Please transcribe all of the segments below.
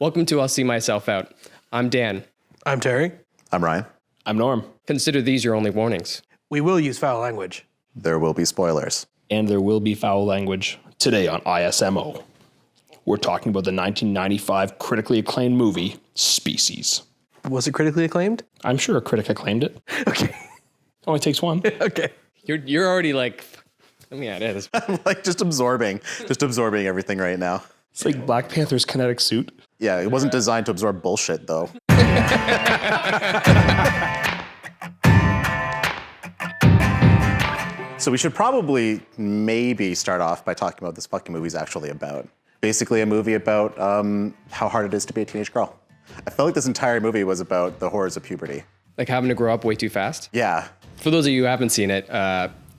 Welcome to I'll See Myself Out. I'm Dan. I'm Terry. I'm Ryan. I'm Norm. Consider these your only warnings. We will use foul language. There will be spoilers. And there will be foul language today on ISMO. We're talking about the 1995 critically acclaimed movie, Species. Was it critically acclaimed? I'm sure a critic acclaimed it. Okay. Only takes one. Okay. You're already like, yeah, it is. I'm like just absorbing everything right now. It's like Black Panther's kinetic suit. Yeah, it wasn't designed to absorb bullshit though. So we should probably maybe start off by talking about what this fucking movie's actually about. Basically a movie about how hard it is to be a teenage girl. I felt like this entire movie was about the horrors of puberty. Like having to grow up way too fast. Yeah. For those of you who haven't seen it,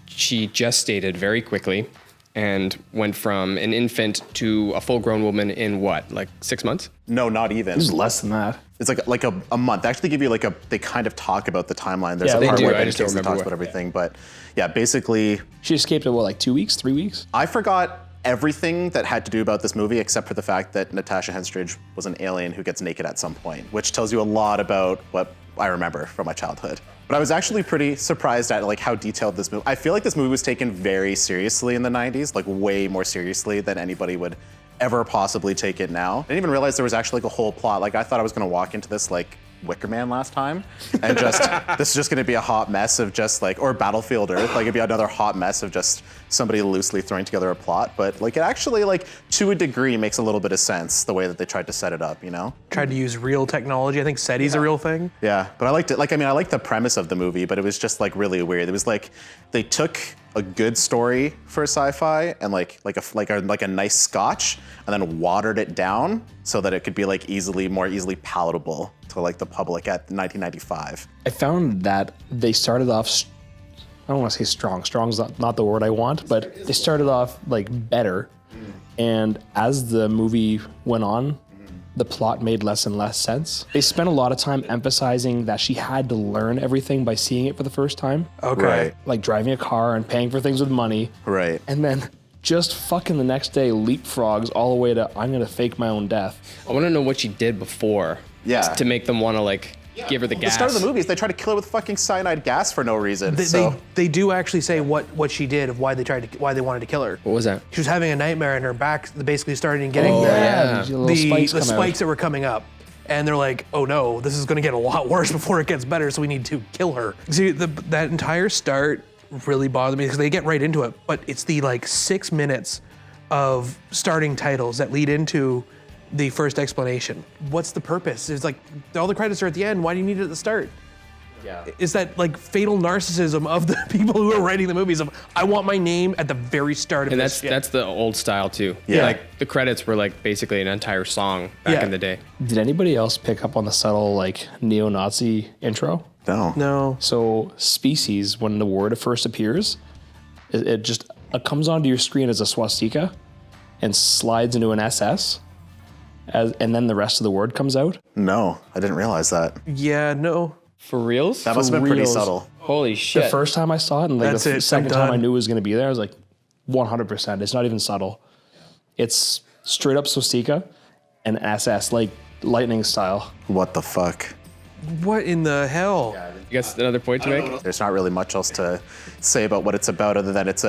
she gestated very quickly and went from an infant to a full-grown woman in what, like 6 months? No, not even. It was less than that. It's like a month. They actually give you they kind of talk about the timeline. There's Yeah, a they part do. where I Ben just don't Kingsley remember talks what. about everything. But yeah, basically, She escaped in what, like 2 weeks, 3 weeks? I forgot everything that had to do about this movie except for the fact that Natasha Henstridge was an alien who gets naked at some point, which tells you a lot about what I remember from my childhood. But I was actually pretty surprised at like how detailed this movie. I feel like this movie was taken very seriously in the 90s, like way more seriously than anybody would ever possibly take it now. I didn't even realize there was actually like a whole plot. Like I thought I was gonna walk into this like Wicker Man last time and just this is just gonna be a hot mess of just like, or Battlefield Earth, like it'd be another hot mess of just somebody loosely throwing together a plot. But like it actually like to a degree makes a little bit of sense the way that they tried to set it up, you know? Tried to use real technology. I think SETI's a real thing. Yeah, but I liked it. Like, I mean, I liked the premise of the movie, but it was just like really weird. It was like they took a good story for sci-fi and like a nice scotch, and then watered it down so that it could be like more easily palatable to like the public at 1995. I found that they started off, I don't want to say strong. Strong's not the word I want, but they started off like better. And as the movie went on, the plot made less and less sense. They spent a lot of time emphasizing that she had to learn everything by seeing it for the first time. Okay. Right. Like driving a car and paying for things with money. Right. And then just fucking the next day leapfrogs all the way to, I'm gonna fake my own death. I want to know what she did before. Yeah. To make them want to like give her the The gas. start of the movie is they try to kill her with fucking cyanide gas for no reason. They do actually say what she did, of why they wanted to kill her. What was that? She was having a nightmare and her back basically started getting yeah. These little the spikes come out. spikes that were coming up. And they're like, oh no, this is gonna get a lot worse before it gets better, so we need to kill her. See, that entire start really bothered me because they get right into it, but it's the like 6 minutes of starting titles that lead into the first explanation. What's the purpose? It's like, all the credits are at the end, why do you need it at the start? Yeah. Is that like fatal narcissism of the people who are writing the movies of, I want my name at the very start of And this shit. that's the old style too. Yeah. Like the credits were like basically an entire song back Yeah. in the day. Did anybody else pick up on the subtle like neo-Nazi intro? No. No. So Species, when the word first appears, it just comes onto your screen as a swastika and slides into an SS, and then the rest of the word comes out. No, I didn't realize that. Yeah, no. For reals? That must have been pretty reals. subtle. Holy shit. The first time I saw it, and like That's the it, second I'm time I done. knew it was going to be there, I was like, 100%. It's not even subtle. It's straight up swastika and SS, like lightning style. What the fuck? What in the hell? You guys another point to make? There's not really much else to say about what it's about other than it's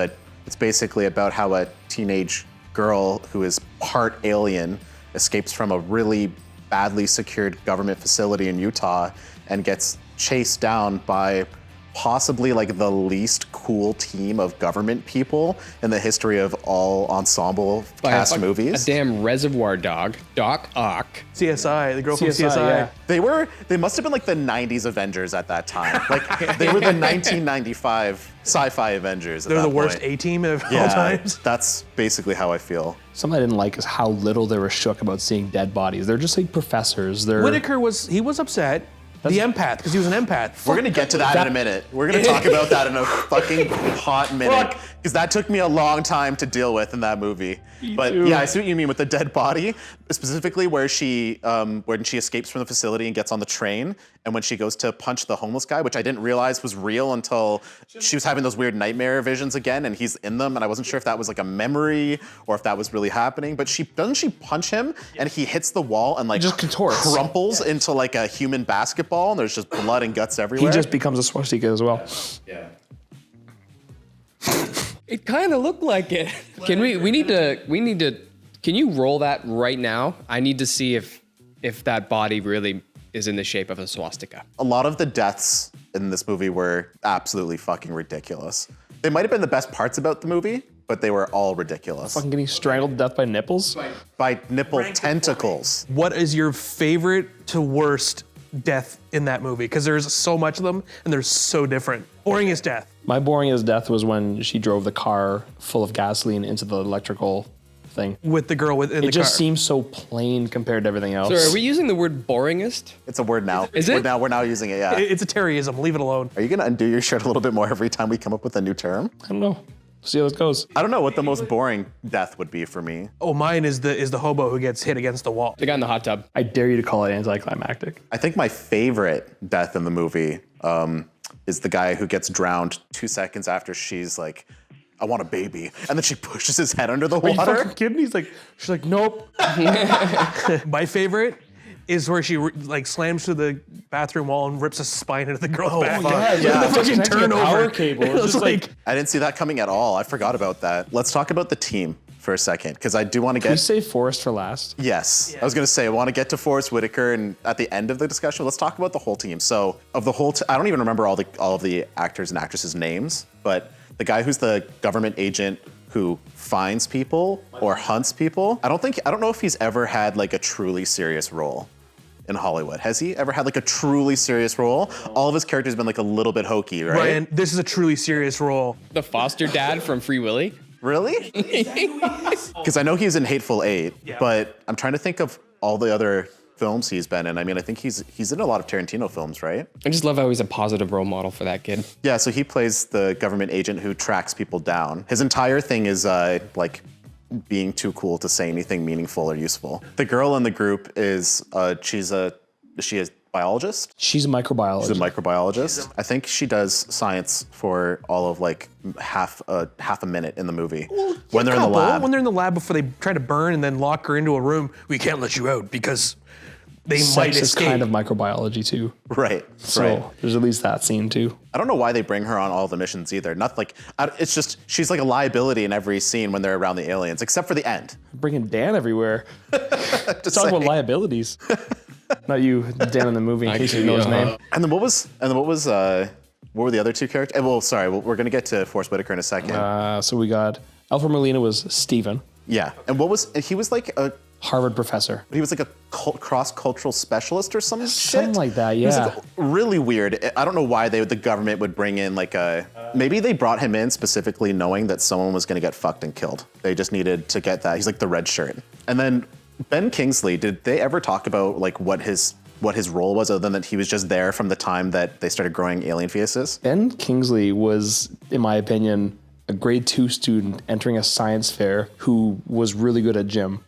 basically about how a teenage girl who is part alien escapes from a really badly secured government facility in Utah and gets chased down by possibly like the least cool team of government people in the history of all ensemble cast movies. A damn reservoir dog, Doc Ock. CSI, the girl from CSI, CSI. yeah. They must have been like the 90s Avengers at that time. Like they were the 1995 sci-fi Avengers. They're the worst A-team of all Yeah, times. that's basically how I feel. Something I didn't like is how little they were shook about seeing dead bodies. They're just like professors. Whitaker was upset. The empath, because he was an empath. We're gonna get to that in a minute. We're gonna talk about that in a fucking hot minute. Because that took me a long time to deal with in that movie. But yeah, I see what you mean with the dead body, specifically where when she escapes from the facility and gets on the train, and when she goes to punch the homeless guy, which I didn't realize was real until she was having those weird nightmare visions again, and he's in them, and I wasn't sure if that was like a memory or if that was really happening. But doesn't she punch him, and he hits the wall and like just contorts. Crumples into like a human basketball, and there's just blood and guts everywhere. He just becomes a swastika as well. Yeah. It kind of looked like it. Can we need to, can you roll that right now? I need to see if that body really is in the shape of a swastika. A lot of the deaths in this movie were absolutely fucking ridiculous. They might have been the best parts about the movie, but they were all ridiculous. Fucking getting strangled to death by nipples? By nipple tentacles. What is your favorite to worst death in that movie? Because there's so much of them and they're so different. Boringest death. My boringest death was when she drove the car full of gasoline into the electrical thing. With the girl within the car. It just seems so plain compared to everything else. So are we using the word boringest? It's a word now. Is it? We're now using it, yeah. It's a Terryism. Leave it alone. Are you gonna undo your shirt a little bit more every time we come up with a new term? I don't know. See how this goes. I don't know what the most boring death would be for me. Oh, mine is the hobo who gets hit against the wall. The guy in the hot tub. I dare you to call it anticlimactic. I think my favorite death in the movie is the guy who gets drowned 2 seconds after she's like, I want a baby. And then she pushes his head under the Are you water. fucking kidding? She's like, nope. My favorite is where she like slams through the bathroom wall and rips a spine into the girl's back. Yeah. The fucking turnover. Power cable. It's just like, I didn't see that coming at all. I forgot about that. Let's talk about the team for a second, because I do want to can we get... save Forest for last? Yes. I was going to say, I want to get to Forest Whitaker, and at the end of the discussion, let's talk about the whole team. So, of the whole... I don't even remember all of the actors and actresses' names, but the guy who's the government agent who finds people or hunts people, I don't know if he's ever had like a truly serious role in Hollywood. Has he ever had like a truly serious role? All of his characters have been like a little bit hokey, right? Ryan, this is a truly serious role. The foster dad from Free Willy. Really? Because I know he was in Hateful Eight, but I'm trying to think of all the other films he's been in. I mean, I think he's in a lot of Tarantino films, right? I just love how he's a positive role model for that kid. Yeah, so he plays the government agent who tracks people down. His entire thing is like being too cool to say anything meaningful or useful. The girl in the group is is she a biologist? She's a microbiologist. She's a microbiologist. I think she does science for all of like half a minute in the movie when they're in the lab. When they're in the lab before they try to burn and then lock her into a room, we can't let you out because they might Sex is escape. kind of microbiology too. Right. So right. there's at least that scene too. I don't know why they bring her on all the missions either. Not like it's just she's like a liability in every scene when they're around the aliens, except for the end. Bringing Dan everywhere. Just Talk about saying. liabilities. Not you, Dan in the movie, in case you know his name. And then what were the other two characters? Well, sorry, we're gonna get to Forest Whitaker in a second. So we got Alfred Molina was Steven, Yeah, and he was like Harvard professor. he was like a cross-cultural specialist or some shit. Something like that, He was yeah. like really weird. I don't know why the government would bring in like maybe they brought him in specifically knowing that someone was gonna get fucked and killed. They just needed to get that. He's like the red shirt. And then Ben Kingsley, did they ever talk about like what his role was, other than that he was just there from the time that they started growing alien fetuses? Ben Kingsley was, in my opinion, a grade 2 student entering a science fair who was really good at gym.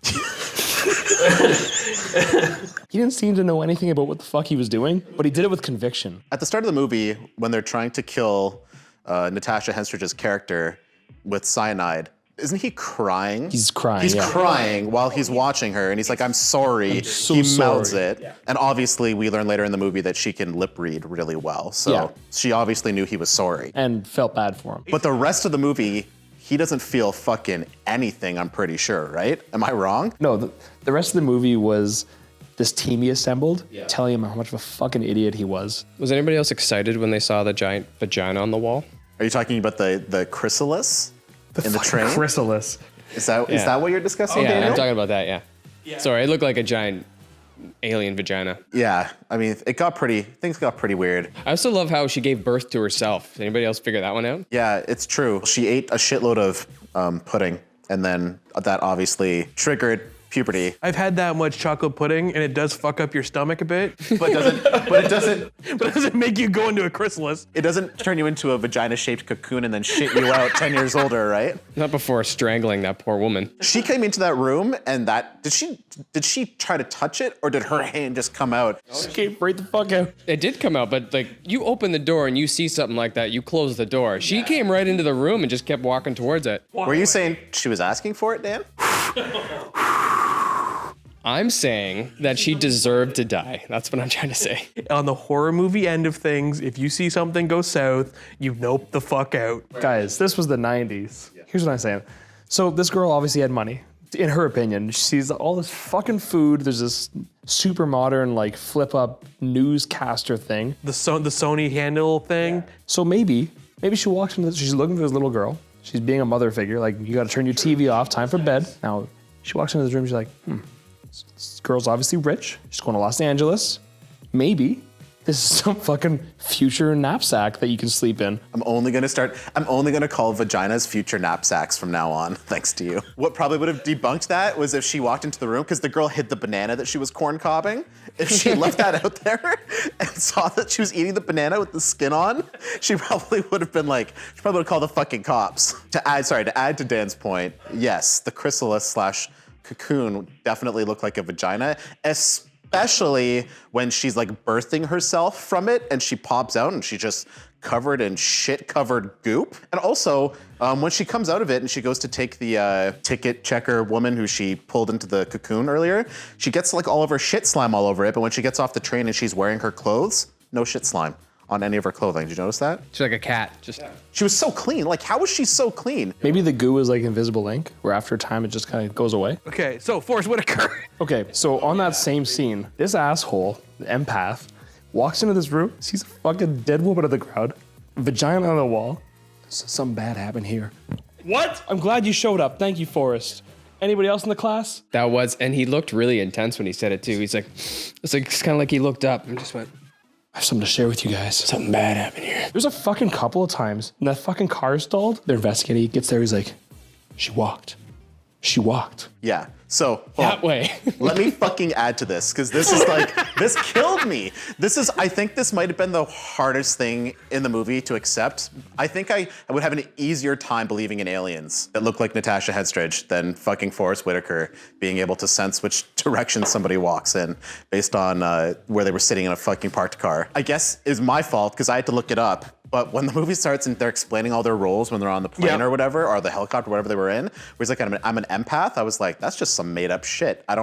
He didn't seem to know anything about what the fuck he was doing, but he did it with conviction. At the start of the movie, when they're trying to kill Natasha Henstridge's character with cyanide, isn't he crying? He's crying, He's yeah. crying while he's watching her, and he's like, I'm sorry. so he mouths sorry. it. Yeah. And obviously, we learn later in the movie that she can lip read really well. So Yeah. she obviously knew he was sorry. And felt bad for him. But the rest of the movie, he doesn't feel fucking anything, I'm pretty sure, right? Am I wrong? No, the rest of the movie was this team he assembled telling him how much of a fucking idiot he was. Was anybody else excited when they saw the giant vagina on the wall? Are you talking about the chrysalis in the train? Chrysalis. Is that what you're discussing, Yeah, Daniel? I'm talking about that, yeah. Sorry, it looked like a giant alien vagina. Yeah, I mean, things got pretty weird. I also love how she gave birth to herself. Did anybody else figure that one out? Yeah, it's true. She ate a shitload of pudding, and then that obviously triggered puberty. I've had that much chocolate pudding, and it does fuck up your stomach a bit, But it doesn't make you go into a chrysalis. it doesn't turn you into a vagina-shaped cocoon and then shit you out 10 years older, right? Not before strangling that poor woman. She came into that room and did she try to touch it or did her hand just come out? Escape right the fuck out. It did come out, but like you open the door and you see something like that, you close the door. She came right into the room and just kept walking towards it. Were you saying she was asking for it, Dan? I'm saying that she deserved to die. That's what I'm trying to say. On the horror movie end of things, if you see something go south, you nope the fuck out. Guys, this was the 90s. Here's what I'm saying. So this girl obviously had money. In her opinion, she sees all this fucking food. There's this super modern, like, flip-up newscaster thing. The Sony handle thing. So maybe she walks into this, she's looking for this little girl. She's being a mother figure. Like, you gotta turn your TV off, time for bed. Now, she walks into this room, she's like, this girl's obviously rich. She's going to Los Angeles. Maybe this is some fucking future knapsack that you can sleep in. I'm only gonna call vaginas future knapsacks from now on, thanks to you. What probably would have debunked that was if she walked into the room, because the girl hid the banana that she was corn cobbing. If she left that out there and saw that she was eating the banana with the skin on, she probably would have been like, she probably would have called the fucking cops. To add to Dan's point, yes, the chrysalis / cocoon definitely looked like a vagina, especially when she's like birthing herself from it and she pops out and she's just covered in shit-covered goop. And also, when she comes out of it and she goes to take the ticket checker woman who she pulled into the cocoon earlier, she gets like all of her shit slime all over it, but when she gets off the train and she's wearing her clothes, no shit slime on any of her clothing. Did you notice that? She's like a cat. She was so clean. Like, how was she so clean? Maybe the goo is like invisible ink, where after time it just kind of goes away. Okay, so Forest Whitaker. Okay, so on that same scene, this asshole, the empath, walks into this room, sees a fucking dead woman on the ground, vagina on the wall. Something bad happened here. What? I'm glad you showed up. Thank you, Forrest. Anybody else in the class? And he looked really intense when he said it too. He's like, it's kind of like he looked up and just went, I have something to share with you guys. Something bad happened here. There's a fucking couple of times when that fucking car stalled. They're investigating. He gets there. He's like, she walked. Yeah. So that way. Let me fucking add to this, because this is like, this killed me. I think this might have been the hardest thing in the movie to accept. I think I would have an easier time believing in aliens that look like Natasha Henstridge than fucking Forest Whitaker being able to sense which direction somebody walks in based on where they were sitting in a fucking parked car. I guess is my fault, because I had to look it up. But when the movie starts and they're explaining all their roles when they're on the plane or whatever, or the helicopter, whatever they were in, where he's like, I'm an empath. I was like, that's just some made up shit. I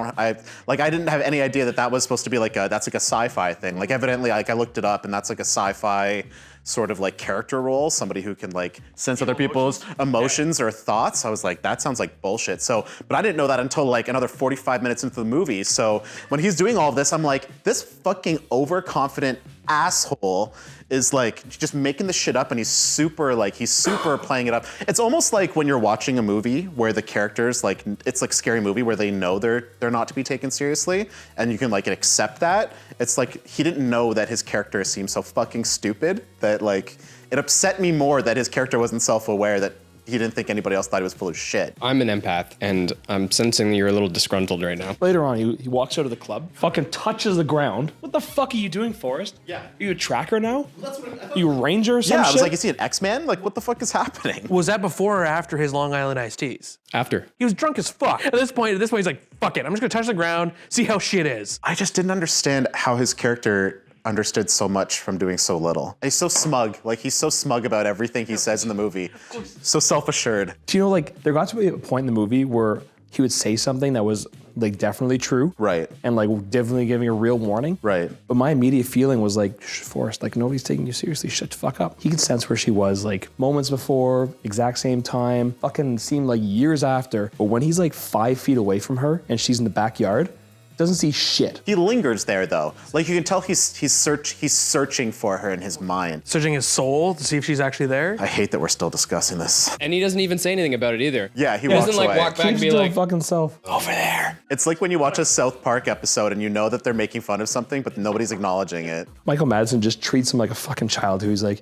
didn't have any idea that was supposed to be that's like a sci-fi thing. Like evidently, like I looked it up and that's like a sci-fi sort of like character role, somebody who can like sense other people's emotions or thoughts. I was like, that sounds like bullshit. But I didn't know that until like another 45 minutes into the movie. So when he's doing all of this, I'm like, this fucking overconfident asshole is like just making the shit up, and he's super playing it up. It's almost like when you're watching a movie where the characters, like, it's like a scary movie where they know they're not to be taken seriously, and you can like accept that. It's like he didn't know that his character seemed so fucking stupid that like it upset me more that his character wasn't self-aware that he didn't think anybody else thought he was full of shit. I'm an empath, and I'm sensing you're a little disgruntled right now. Later on, he walks out of the club, fucking touches the ground. What the fuck are you doing, Forrest? Yeah. Are you a tracker now? Well, that's what you a ranger or something? Yeah, I was like, is he an X-Man? Like, what the fuck is happening? Was that before or after his Long Island iced teas? After. He was drunk as fuck. At this point, he's like, fuck it. I'm just gonna touch the ground, see how shit is. I just didn't understand how his character understood so much from doing so little. He's so smug. Like, he's so smug about everything he says in the movie. So self-assured. Do you know, like, there got to be a point in the movie where he would say something that was, like, definitely true. Right. And, like, definitely giving a real warning. Right. But my immediate feeling was, like, Forrest, like, nobody's taking you seriously. Shut the fuck up. He could sense where she was, like, moments before, exact same time, fucking seemed like years after. But when he's, like, 5 feet away from her and she's in the backyard, doesn't see shit. He lingers there, though. Like, you can tell he's searching for her in his mind. Searching his soul to see if she's actually there? I hate that we're still discussing this. And he doesn't even say anything about it either. Yeah, he walks doesn't, like, away. walk back and Keeps be to like, fucking self. over there. It's like when you watch a South Park episode and you know that they're making fun of something, but nobody's acknowledging it. Michael Madsen just treats him like a fucking child who's like,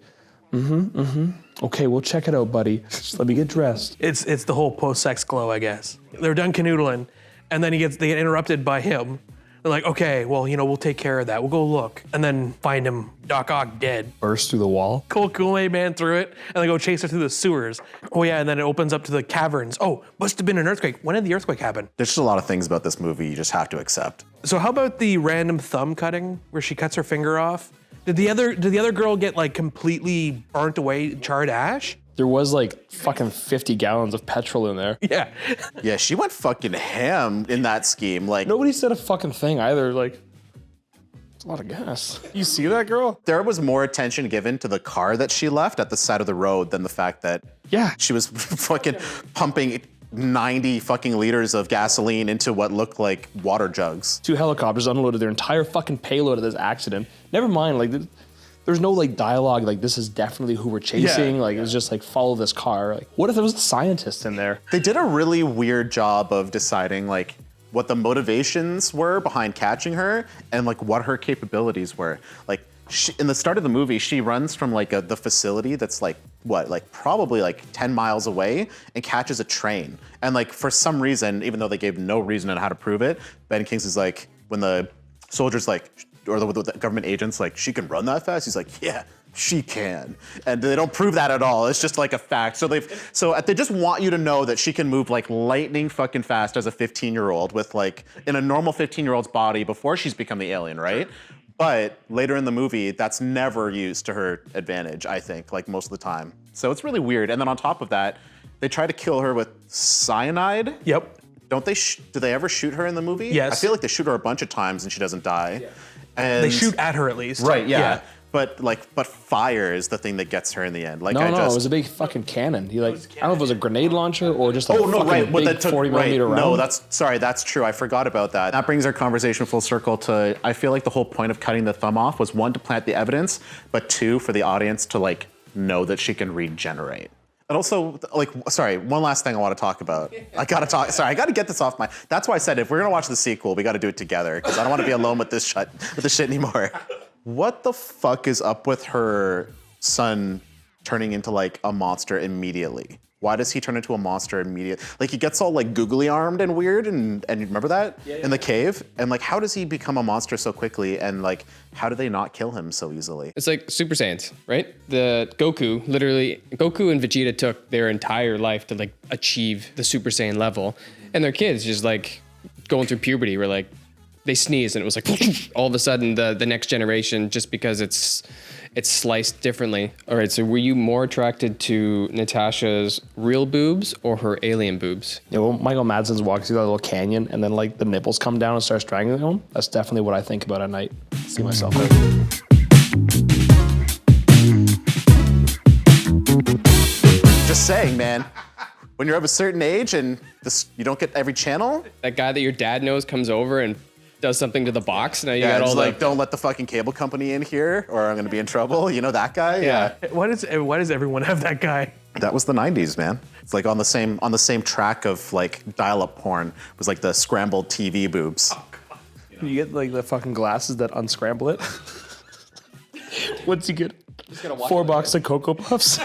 okay, we'll check it out, buddy. Just let me get dressed. It's the whole post-sex glow, I guess. They're done canoodling, And then they get interrupted by him. They're like, okay, well, we'll take care of that. We'll go look. And then find him, Doc Ock, dead. Burst through the wall. Kool-Aid Man through it, and they go chase her through the sewers. Oh yeah, and then it opens up to the caverns. Oh, must have been an earthquake. When did the earthquake happen? There's just a lot of things about this movie you just have to accept. So how about the random thumb cutting where she cuts her finger off? Did the other girl get like completely burnt away, charred ash? There was like fucking 50 gallons of petrol in there. Yeah. Yeah, she went fucking ham in that scheme. Like, Nobody said a fucking thing either. Like, it's a lot of gas. You see that, girl? there was more attention given to the car that she left at the side of the road than the fact that Yeah. she was fucking pumping 90 fucking liters of gasoline into what looked like water jugs. 2 helicopters unloaded their entire fucking payload of this accident. Never mind, like, there's no like dialogue, like this is definitely who we're chasing. Yeah. Like it was just like follow this car. Like, what if there was a scientist in there? They did a really weird job of deciding like what the motivations were behind catching her and like what her capabilities were. Like in the start of the movie, she runs from like the facility that's like probably like 10 miles away and catches a train. And like for some reason, even though they gave no reason on how to prove it, Ben Kingsley's like, when the soldiers like, or the government agents like, she can run that fast? He's like, yeah, she can. And they don't prove that at all. It's just like a fact. So they just want you to know that she can move like lightning fucking fast as a 15-year-old with like, in a normal 15-year-old's body before she's become the alien, right? But later in the movie, that's never used to her advantage, I think, like most of the time. So it's really weird. And then on top of that, they try to kill her with cyanide. Yep. Don't they, do they ever shoot her in the movie? Yes. I feel like they shoot her a bunch of times and she doesn't die. Yeah. And They shoot at her at least. Right, yeah. But fire is the thing that gets her in the end. Like No, it was a big fucking cannon. He like, I don't know if it was a grenade launcher or just like big 40 millimeter round. No, that's true. I forgot about that. That brings our conversation full circle to, I feel like the whole point of cutting the thumb off was 1, to plant the evidence, but 2, for the audience to like know that she can regenerate. And also, like, sorry, one last thing I want to talk about. I gotta get this off my, that's why I said if we're gonna watch the sequel, we gotta do it together, because I don't want to be alone with this shit anymore. What the fuck is up with her son turning into like a monster immediately? Why does he turn into a monster immediately? Like he gets all like googly armed and weird and you remember that? Yeah. In the cave? And like how does he become a monster so quickly and like how do they not kill him so easily? It's like Super Saiyans, right? Goku and Vegeta took their entire life to like achieve the Super Saiyan level. And their kids just like going through puberty were like, they sneezed and it was like all of a sudden the next generation, just because it's sliced differently. All right, so were you more attracted to Natasha's real boobs or her alien boobs? Yeah, well, Michael Madsen's walking through that little canyon and then like the nipples come down and start strangling him. That's definitely what I think about at night. See myself there. Just saying, man. When you're of a certain age and you don't get every channel. That guy that your dad knows comes over and does something to the box. Now you Yeah, got all it's the like, don't let the fucking cable company in here or I'm gonna be in trouble. You know that guy? Yeah. Why does everyone have that guy? That was the 90s, man. It's like on the same track of like dial-up porn. It was like the scrambled TV boobs. Oh, God. You get like the fucking glasses that unscramble it. What's he get? $4 of Cocoa Puffs.